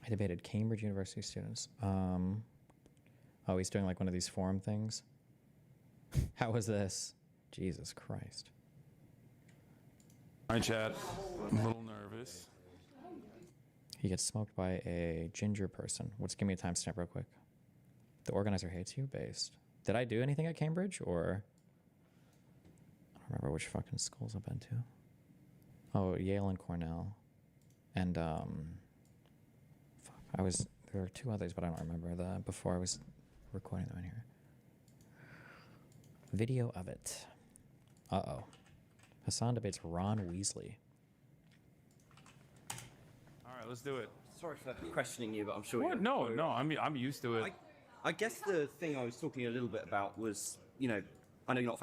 I debated Cambridge University students. Oh, he's doing like one of these forum things. How was this? Jesus Christ. Hi, chat. I'm a little nervous. He gets smoked by a ginger person. Let's give me a timestamp real quick. The organizer hates you based. Did I do anything at Cambridge or? I don't remember which fucking schools I've been to. Oh, Yale and Cornell. And fuck, there were two others, but I don't remember before I was recording them in here. Video of it. Uh-oh. Hasan debates Ron Weasley. All right, let's do it. Sorry for questioning you, but I'm sure What? No, I'm used to it. I guess the thing I was talking a little bit about was, I know I'm not a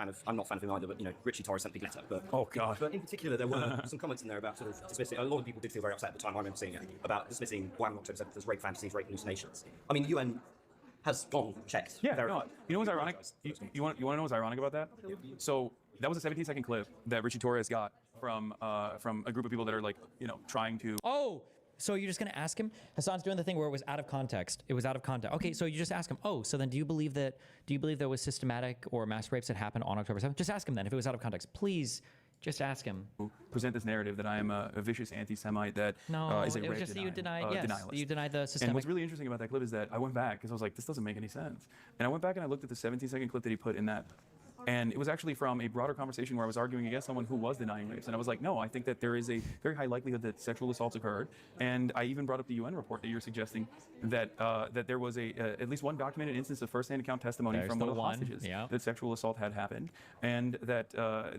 fan of him either, but, Richie Torres sent a big letter. But, oh, God. But in particular, there were some comments in there about sort of dismissing, a lot of people did feel very upset at the time, I remember seeing it, about dismissing what October 7th as rape fantasies, rape hallucinations. I mean, the UN has gone, checked, verified. You know what's ironic? You want to know what's ironic about that? So that was a 17-second clip that Richie Torres got from a group of people that are trying to. Oh, so you're just gonna ask him? Hasan's doing the thing where it was out of context. It was out of context. Okay, so you just ask him. Oh, so then do you believe there was systematic or mass rapes that happened on October 7th? Just ask him then if it was out of context. Please, just ask him. Present this narrative that I am a vicious anti-Semite that is a it was rape just that you denied. Yes, denialist. you denied the systemic. And what's really interesting about that clip is that I went back because I was like, this doesn't make any sense. And I went back and I looked at the 17-second clip that he put in that. And it was actually from a broader conversation where I was arguing against someone who was denying rapes. And I was like, no, I think that there is a very high likelihood that sexual assaults occurred. And I even brought up the UN report that you're suggesting that that there was at least one documented instance of first-hand account testimony from one of the hostages that sexual assault had happened. And that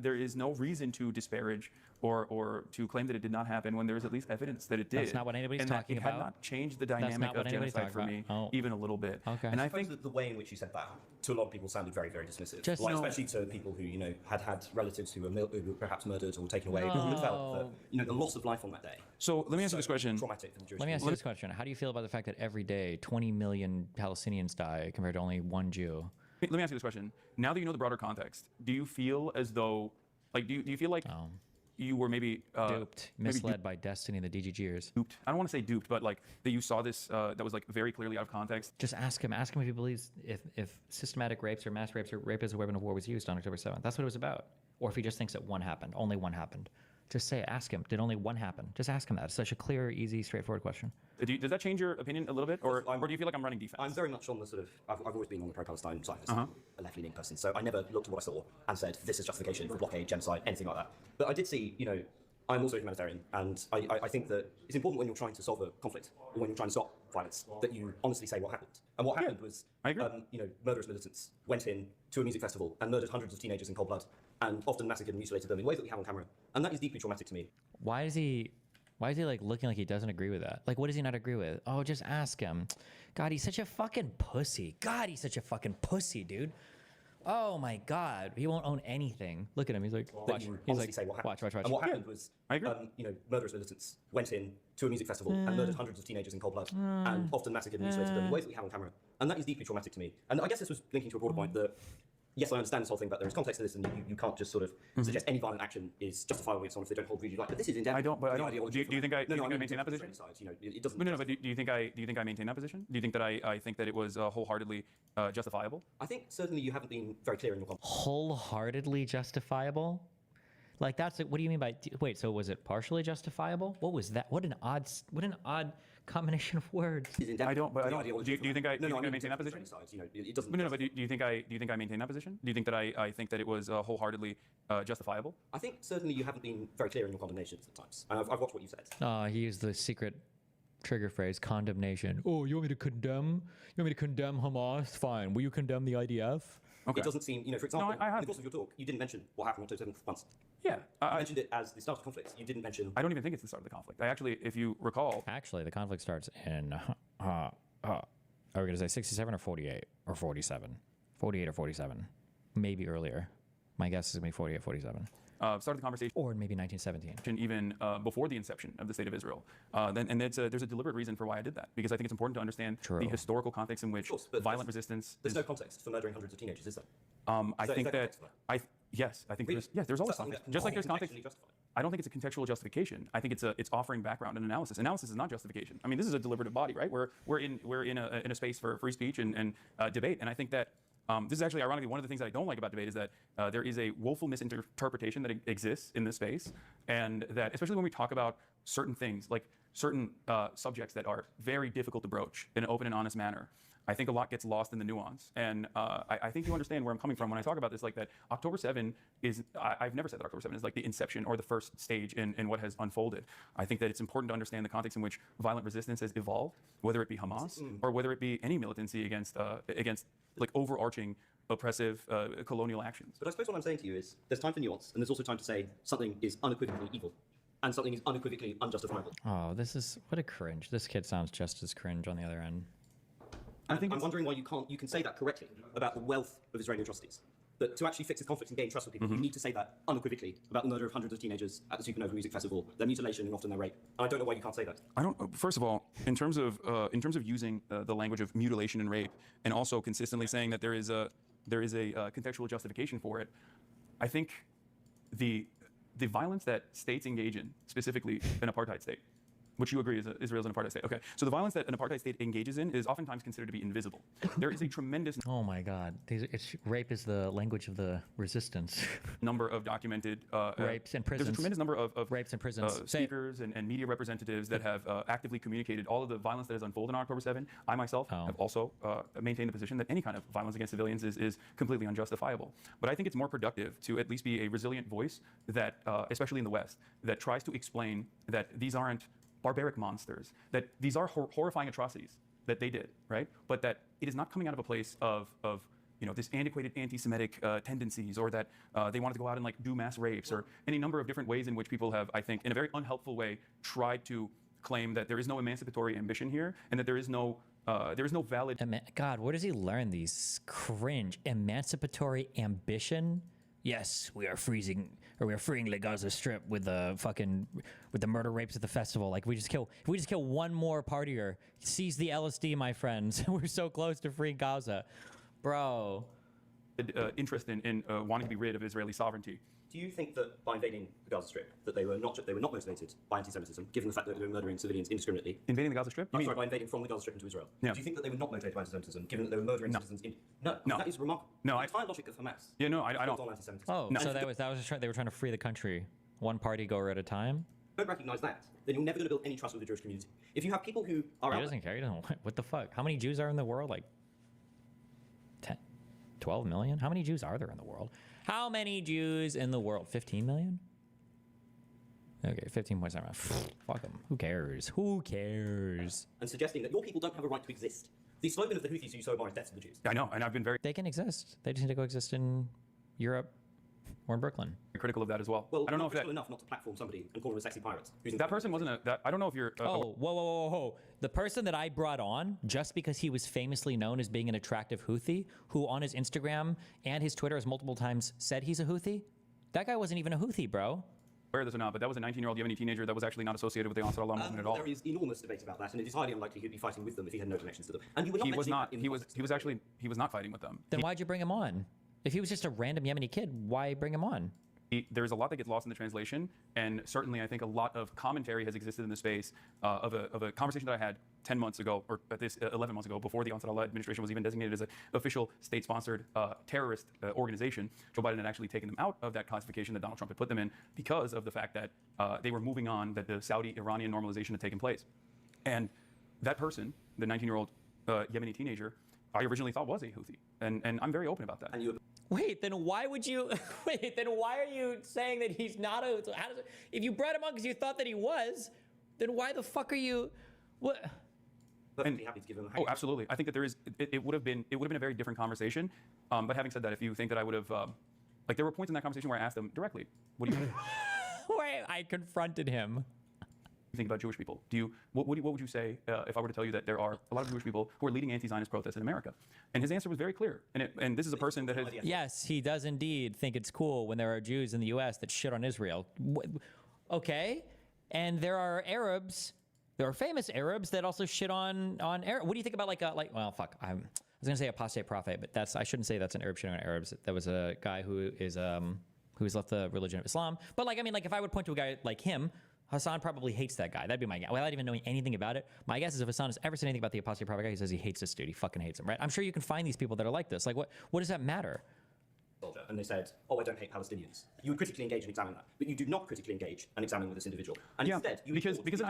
there is no reason to disparage or to claim that it did not happen when there is at least evidence that it did. That's not what anybody's talking about. And that it had not changed the dynamic of genocide for me even a little bit. Okay. And I think that the way in which you said that, to a lot of people, sounded very, very dismissive. Especially to people who, had relatives who were perhaps murdered or taken away. Who felt that, the loss of life on that day. So let me ask you this question. Traumatic for the Jewish Let me ask you this question. How do you feel about the fact that every day 20 million Palestinians die compared to only one Jew? Let me ask you this question. Now that you know the broader context, do you feel as though, do you feel like you were maybe duped, misled by destiny and the DGGers? Duped. I don't want to say duped, but that you saw this that was very clearly out of context. Just ask him. Ask him if he believes if systematic rapes or mass rapes or rape as a weapon of war was used on October 7th. That's what it was about. Or if he just thinks that one happened, only one happened. Just say, ask him, did only one happen? Just ask him that. It's such a clear, easy, straightforward question. Does that change your opinion a little bit? Or do you feel like I'm running defense? I'm very much on the sort of, I've always been on the pro-Palestine side, a left-leaning person. So I never looked at what I saw and said, this is justification for blockade, genocide, anything like that. But I did see, I'm also a humanitarian, and I think that it's important when you're trying to solve a conflict, or when you're trying to stop violence, that you honestly say what happened. And what happened was, murderous militants went in to a music festival and murdered hundreds of teenagers in cold blood, and often massacred and mutilated them in ways that we have on camera. And that is deeply traumatic to me. Why is he looking like he doesn't agree with that? What does he not agree with? Oh, just ask him. God, he's such a fucking pussy. God, he's such a fucking pussy, dude. Oh my God, he won't own anything. Look at him. He's like, watch. He's like, say what happened. Watch. And what happened was, murderous militants went in to a music festival and murdered hundreds of teenagers in cold blood, and often massacred and mutilated them in ways that we have on camera. And that is deeply traumatic to me. And I guess this was linking to a broader point that, yes, I understand this whole thing, but there is context to this, and you can't just sort of suggest any violent action is justifiable if they don't hold views you like. But this is in depth. I don't. Do you think I maintain that position? It doesn't. No. But do you think I maintain that position? Do you think that I think that it was wholeheartedly justifiable? I think certainly you haven't been very clear in your comments. Wholeheartedly justifiable? That's what do you mean by? Wait, so was it partially justifiable? What was that? What an odd combination of words. I don't. But I don't. Do you think I maintain that position? It doesn't. No. But do you think I maintain that position? Do you think that I think that it was wholeheartedly justifiable? I think certainly you haven't been very clear in your condemnations at times. And I've watched what you said. He used the secret trigger phrase, condemnation. Oh, you want me to condemn? You want me to condemn Hamas? Fine. Will you condemn the IDF? Okay. It doesn't seem, for example, in the course of your talk, you didn't mention what happened on October 7th once. Yeah. You mentioned it as the start of the conflict. You didn't mention... I don't even think it's the start of the conflict. I actually, if you recall... Actually, the conflict starts in... are we going to say 67 or 48? Or 47? 48 or 47. Maybe earlier. My guess is going to be 48, 47. Started the conversation, or maybe 1917, even before the inception of the state of Israel. There's a deliberate reason for why I did that, because I think it's important to understand the historical context in which violent resistance. There's no context for murdering hundreds of teenagers, is there? I think that there's always context. Just like there's context. I don't think it's a contextual justification. I think it's offering background and analysis. Analysis is not justification. I mean, this is a deliberative body, right? We're in a space for free speech and debate. And I think that this is actually ironically one of the things that I don't like about debate is that there is a woeful misinterpretation that exists in this space, and that especially when we talk about certain things like certain subjects that are very difficult to broach in an open and honest manner. I think a lot gets lost in the nuance. And I think you understand where I'm coming from when I talk about this, like that October 7 is, I've never said that October 7 is like the inception or the first stage in what has unfolded. I think that it's important to understand the context in which violent resistance has evolved, whether it be Hamas or whether it be any militancy against like overarching oppressive colonial actions. But I suppose what I'm saying to you is there's time for nuance, and there's also time to say something is unequivocally evil and something is unequivocally unjustifiable. Oh, this is, what a cringe. This kid sounds just as cringe on the other end. I'm wondering why you can say that correctly about the wealth of Israeli atrocities. That to actually fix this conflict and gain trust with people, you need to say that unequivocally about the murder of hundreds of teenagers at the Supernova Music Festival, their mutilation and often their rape. And I don't know why you can't say that. I don't. First of all, in terms of using the language of mutilation and rape, and also consistently saying that there is a contextual justification for it, I think the violence that states engage in, specifically an apartheid state, which you agree is Israel's an apartheid state. Okay, so the violence that an apartheid state engages in is oftentimes considered to be invisible. There is a tremendous Oh my God. Rape is the language of the resistance. number of documented Rapes in prisons. There's a tremendous number of Rapes in prisons. speakers and media representatives that have actively communicated all of the violence that has unfolded on October 7. I myself have also maintained the position that any kind of violence against civilians is completely unjustifiable. But I think it's more productive to at least be a resilient voice that, especially in the West, that tries to explain that these aren't barbaric monsters, that these are horrifying atrocities that they did, right? But that it is not coming out of a place of this antiquated anti-Semitic tendencies, or that they wanted to go out and like do mass rapes, or any number of different ways in which people have, I think, in a very unhelpful way, tried to claim that there is no emancipatory ambition here, and that there is no valid. God, where does he learn these cringe emancipatory ambition? Yes, we are freeing the Gaza Strip with the murder rapes at the festival. Like if we just kill one more partier, seize the LSD, my friends. We're so close to freeing Gaza, bro. Interest in wanting to be rid of Israeli sovereignty. Do you think that by invading the Gaza Strip, that they were not motivated by anti-Semitism, given the fact that they were murdering civilians indiscriminately? Invading the Gaza Strip? I'm sorry, by invading from the Gaza Strip into Israel. Yeah. Do you think that they were not motivated by anti-Semitism, given that they were murdering citizens? No, that is remarkable. No, the entire logic of Hamas. Yeah, no, I don't. On anti-Semitism. Oh, no. So they were trying to free the country, one party goer at a time. Don't recognize that, then you're never going to build any trust with the Jewish community. If you have people who are He doesn't care. He doesn't. What the fuck? How many Jews are in the world? Like 10, 12 million? How many Jews are there in the world? How many Jews in the world? 15 million? Okay, 15.7. Fuck them. Who cares? Who cares? And suggesting that your people don't have a right to exist. The slogan of the Houthis you so admire is death to the Jews. I know, and I've been very They can exist. They just need to go exist in Europe or in Brooklyn. critical of that as well. Well, I don't know if that enough not to platform somebody and call him a sexy pirate. that person wasn't I don't know if you're. Whoa. The person that I brought on, just because he was famously known as being an attractive Houthi, who on his Instagram and his Twitter has multiple times said he's a Houthi, that guy wasn't even a Houthi, bro. Aware of this or not, but that was a 19-year-old Yemeni teenager that was actually not associated with the Ansar Allah movement at all. There is enormous debate about that, and it is highly unlikely he'd be fighting with them if he had no connections to them. And you were not He was mentioning not. that in He the was. context He was actually. He was not fighting with them. Then why'd you bring him on? If he was just a random Yemeni kid, why bring him on? There's a lot that gets lost in the translation, and certainly I think a lot of commentary has existed in the space of a conversation that I had 10 months ago, or at this 11 months ago, before the Ansar Allah administration was even designated as an official state-sponsored terrorist organization. Joe Biden had actually taken them out of that classification that Donald Trump had put them in because of the fact that they were moving on, that the Saudi-Iranian normalization had taken place. And that person, the 19-year-old Yemeni teenager, I originally thought was a Houthi, and I'm very open about that. And you Wait, then why would you? Wait, then why are you saying that he's not a? If you brought him on because you thought that he was, then why the fuck are you? What? perfectly happy to give him a Oh, absolutely. I think that there is. It would have been a very different conversation. But having said that, if you think that I would have, like, there were points in that conversation where I asked them directly, "What do you Wait, I confronted him. think about Jewish people? What would you say if I were to tell you that there are a lot of Jewish people who are leading anti-Zionist protests in America?" And his answer was very clear. And this is a person that has. Yes, he does indeed think it's cool when there are Jews in the U.S. that shit on Israel. Okay, and there are Arabs. There are famous Arabs that also shit on Arab. What do you think about well, fuck. I was gonna say apostate prophet, but I shouldn't say that's an Arab shitting on Arabs. That was a guy who who's left the religion of Islam. But like, I mean, like if I would point to a guy like him, Hasan probably hates that guy. That'd be my guess. Without even knowing anything about it, my guess is if Hasan has ever said anything about the apostate prophet guy, he says he hates this dude. He fucking hates him, right? I'm sure you can find these people that are like this. Like, what does that matter? And they said, oh, I don't hate Palestinians. You would critically engage and examine that, but you do not critically engage and examine with this individual. And instead, you because an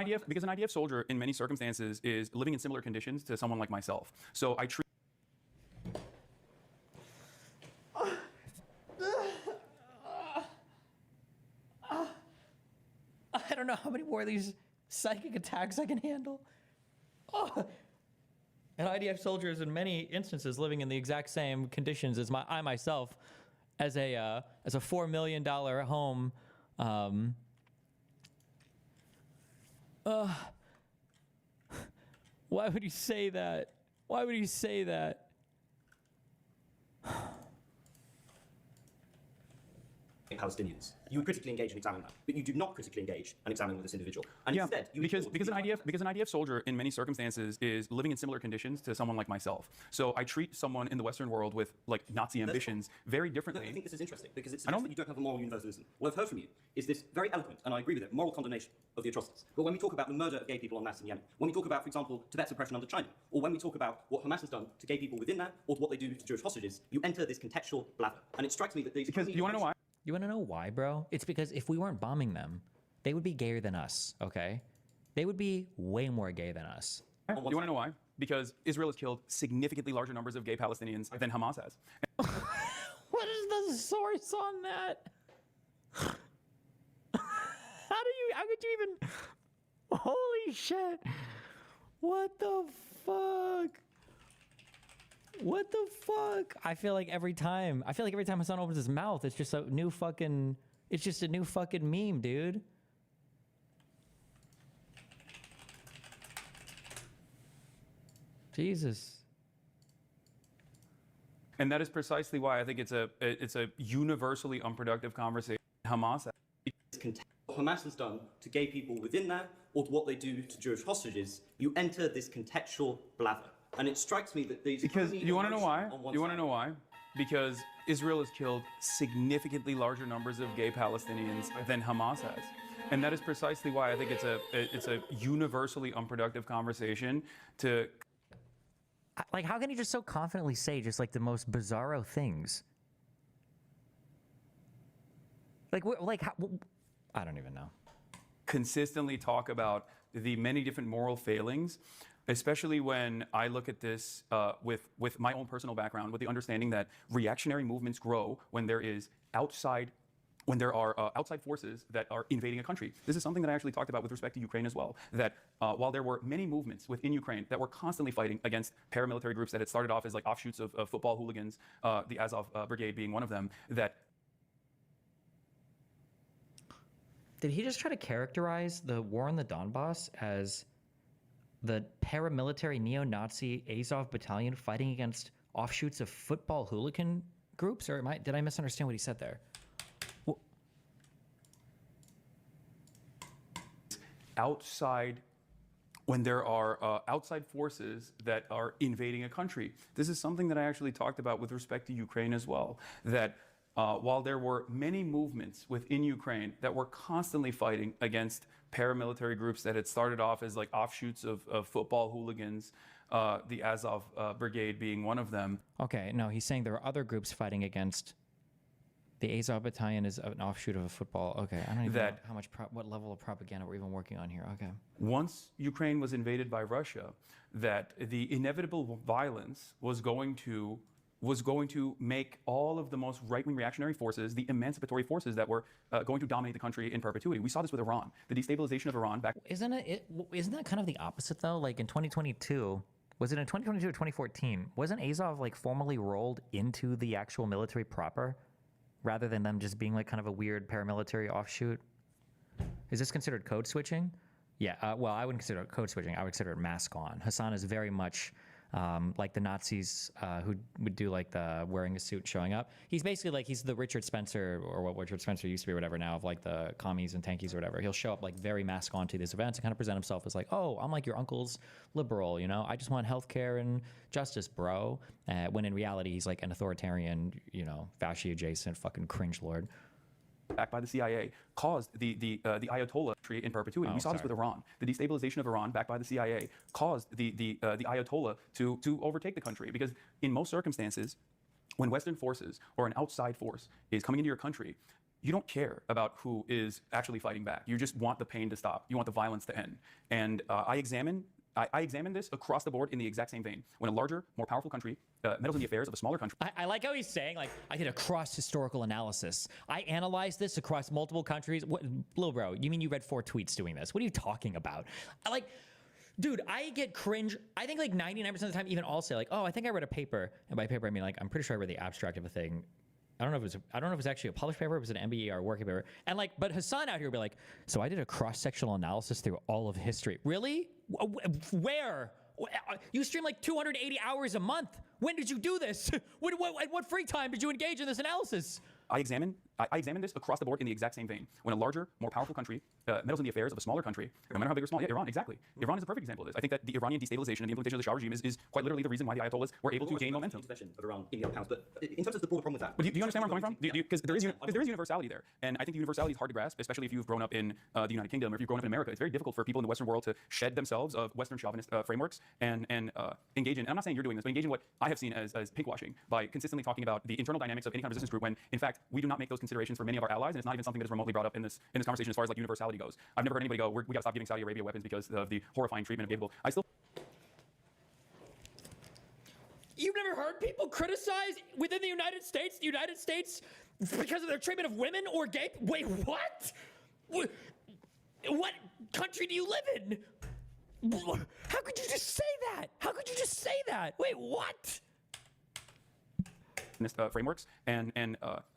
IDF soldier in many circumstances is living in similar conditions to someone like myself. So I treat. I don't know how many more of these psychic attacks I can handle. Oh. An IDF soldier is in many instances living in the exact same conditions as I myself, as a $4 million home. Why would you say that? Why would you say that? Palestinians. You would critically engage and examine that, but you do not critically engage and examine with this individual. And instead, you because an IDF soldier in many circumstances is living in similar conditions to someone like myself. So I treat someone in the Western world with like Nazi ambitions very differently. I think this is interesting because it's that you don't have a moral universalism. What I've heard from you is this very eloquent, and I agree with it, moral condemnation of the atrocities. But when we talk about the murder of gay people en masse in Yemen, when we talk about, for example, Tibet's oppression under China, or when we talk about what Hamas has done to gay people within that, or what they do to Jewish hostages, you enter this contextual blather. And it strikes me that these. Because you want to know why? You want to know why, bro? It's because if we weren't bombing them, they would be gayer than us, okay? They would be way more gay than us. You want to know why? Because Israel has killed significantly larger numbers of gay Palestinians than Hamas has. What is the source on that? How could you even, holy shit. What the fuck? What the fuck? I feel like every time Hasan opens his mouth, it's just a new fucking meme, dude. Jesus. And that is precisely why I think it's a universally unproductive conversation. Hamas what Hamas has done to gay people within that, or what they do to Jewish hostages, you enter this contextual blather. And it strikes me that these. Because you want to know why? You want to know why? Because Israel has killed significantly larger numbers of gay Palestinians than Hamas has, and that is precisely why I think it's a universally unproductive conversation to. Like, how can you just so confidently say just like the most bizarro things? I don't even know. Consistently talk about the many different moral failings, especially when I look at this with my own personal background, with the understanding that reactionary movements grow when there are outside forces that are invading a country. This is something that I actually talked about with respect to Ukraine as well, that while there were many movements within Ukraine that were constantly fighting against paramilitary groups that had started off as like offshoots of football hooligans, the Azov Brigade being one of them, that. Did he just try to characterize the war in the Donbass as the paramilitary neo-Nazi Azov battalion fighting against offshoots of football hooligan groups? Or did I misunderstand what he said there? When there are outside forces that are invading a country. This is something that I actually talked about with respect to Ukraine as well, that while there were many movements within Ukraine that were constantly fighting against paramilitary groups that had started off as like offshoots of football hooligans, the Azov Brigade being one of them. Okay, no, he's saying there are other groups fighting against. The Azov battalion is an offshoot of a football. Okay, I don't even know what level of propaganda we're even working on here. Okay. Once Ukraine was invaded by Russia, that the inevitable violence was going to make all of the most right-wing reactionary forces, the emancipatory forces that were going to dominate the country in perpetuity. We saw this with Iran, the destabilization of Iran back. Isn't that kind of the opposite though? Like in 2022, was it in 2022 or 2014? Wasn't Azov like formally rolled into the actual military proper, rather than them just being like kind of a weird paramilitary offshoot? Is this considered code switching? Yeah. Well, I wouldn't consider it code switching. I would consider it mask on. Hasan is very much. Like the Nazis who would do like the wearing a suit showing up. He's basically like, he's the Richard Spencer, or what Richard Spencer used to be or whatever now, of like the commies and tankies or whatever. He'll show up like very mask on to these events and kind of present himself as like, oh, I'm like your uncle's liberal, you know? I just want healthcare and justice, bro. When in reality, he's like an authoritarian, you know, fasci adjacent fucking cringe lord. backed by the CIA, caused the Ayatollah tree in perpetuity. Oh, we saw this sorry. with Iran. The destabilization of Iran, backed by the CIA, caused the Ayatollah to overtake the country. Because in most circumstances, when Western forces or an outside force is coming into your country, you don't care about who is actually fighting back. You just want the pain to stop. You want the violence to end. And I examine this across the board in the exact same vein. When a larger, more powerful country meddles in the affairs of a smaller country. I like how he's saying, like, I did a cross-historical analysis. I analyzed this across multiple countries. What, Lil Bro, you mean you read 4 tweets doing this? What are you talking about? Dude, I get cringe. I think like 99% of the time, even I'll say like, oh, I think I read a paper. And by paper, I mean like, I'm pretty sure I read the abstract of a thing. I don't know if it was actually a published paper, it was an MBE or a working paper. And like, but Hasan out here would be like, so I did a cross-sectional analysis through all of history. Really? Where? You stream like 280 hours a month. When did you do this? At what free time did you engage in this analysis? I examine this across the board in the exact same vein. When a larger, more powerful country meddles in the affairs of a smaller country, no matter how big or small, yeah, Iran, exactly. Iran is a perfect example of this. I think that the Iranian destabilization and the implementation of the Shah regime is quite literally the reason why the Ayatollahs were able to gain momentum. Intervention of Iran in the other powers, but in terms of the broader problem with that. But do you understand where I'm coming from? Because there is universality there, and I think the universality is hard to grasp, especially if you've grown up in the United Kingdom or if you've grown up in America. It's very difficult for people in the Western world to shed themselves of Western chauvinist frameworks and engage in. And I'm not saying you're doing this, but engage in what I have seen as pinkwashing by consistently talking about the internal dynamics of any kind of resistance group. When in fact we do not make those considerations for many of our allies, and it's not even something that is remotely brought up in this conversation as far as like universality goes. I've never heard anybody go, we got to stop giving Saudi Arabia weapons because of the horrifying treatment of gay people. You've never heard people criticize within the United States because of their treatment of women or gay? Wait, what? What country do you live in? How could you just say that? How could you just say that? Wait, what? Frameworks and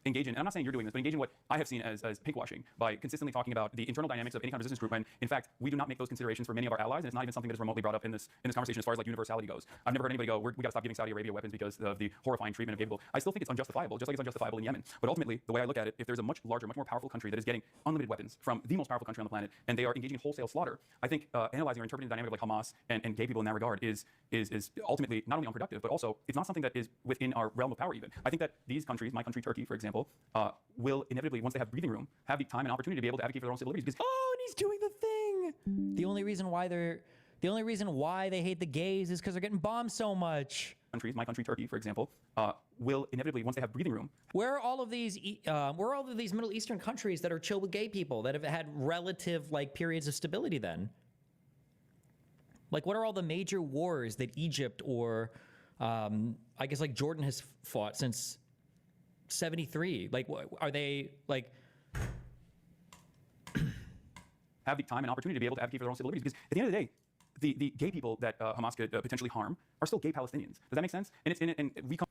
engage in. And I'm not saying you're doing this, but engage in what I have seen as pinkwashing by consistently talking about the internal dynamics of any kind of resistance group. When in fact we do not make those considerations for many of our allies, and it's not even something that is remotely brought up in this conversation as far as like universality goes. I've never heard anybody go, we got to stop giving Saudi Arabia weapons because of the horrifying treatment of gay people. I still think it's unjustifiable, just like it's unjustifiable in Yemen. But ultimately, the way I look at it, if there's a much larger, much more powerful country that is getting unlimited weapons from the most powerful country on the planet, and they are engaging in wholesale slaughter, I think analyzing or interpreting the dynamic of like Hamas and gay people in that regard is ultimately not only unproductive, but also it's not something that is within our realm of power even. I think that these countries, my country, Turkey, for example, will inevitably, once they have breathing room, have the time and opportunity to be able to advocate for their own civil liberties. Oh, and he's doing the thing. The only reason why they hate the gays is because they're getting bombed so much. Countries, my country, Turkey, for example, will inevitably, once they have breathing room. Where are all of these Middle Eastern countries that are chill with gay people that have had relative like periods of stability then? Like, what are all the major wars that Egypt or I guess like Jordan has fought since 73? Like, are they like have the time and opportunity to be able to advocate for their own civil liberties? Because at the end of the day, the gay people that Hamas could potentially harm are still gay Palestinians. Does that make sense? And we come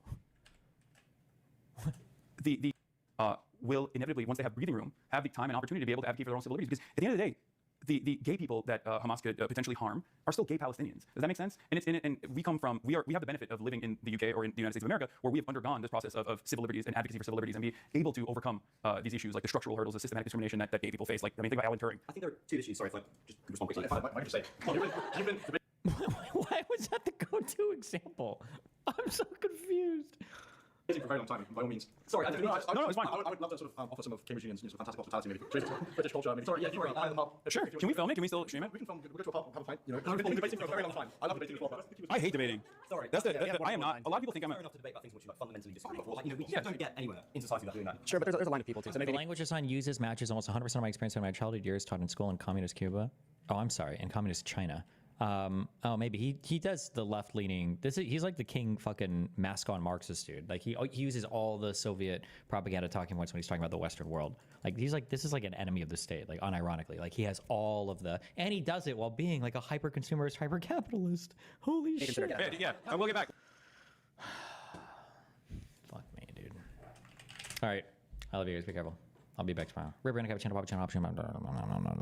will inevitably, once they have breathing room, have the time and opportunity to be able to advocate for their own civil liberties. Because at the end of the day, the gay people that Hamas could potentially harm are still gay Palestinians. Does that make sense? And we have the benefit of living in the UK or in the United States of America, where we have undergone this process of civil liberties and advocacy for civil liberties and be able to overcome these issues like the structural hurdles of systematic discrimination that gay people face. Like, I mean, think about Alan Turing. I think there are 2 issues. Sorry if I just respond quickly. If I might just say, why was that the go-to example? I'm so confused. for a very long time, by all means. Sorry, I don't mean to- No, it's fine. I would love to sort of offer some of Cambridgeans sort of fantastic hospitality, maybe British culture. Maybe. Sorry, yeah, sorry. Sure. Can we film it? Can we still stream it? We can film. We'll go to a pub, have a pint. You know, we've been debating for a very long time. I love debating as well. I hate debating. Sorry. That's I am not. A lot of people think I'm fair enough to debate about things which you like fundamentally disagree with. Like, we don't get anywhere in society without doing that. Sure, but there's a line of people too. So The maybe language Hasan uses matches almost 100% of my experience in my childhood years taught in school in communist Cuba. Oh, I'm sorry, in communist China. Maybe he does the left-leaning. He's like the king fucking mask-on Marxist dude. Like he uses all the Soviet propaganda talking points when he's talking about the Western world. Like he's like, this is like an enemy of the state. Like unironically, like he has all of the, and he does it while being like a hyper-consumerist, hyper-capitalist. Holy shit! Yeah, I will get back. Fuck me, dude. All right, I love you guys. Be careful. I'll be back tomorrow. Ripper and a cappuccino, option.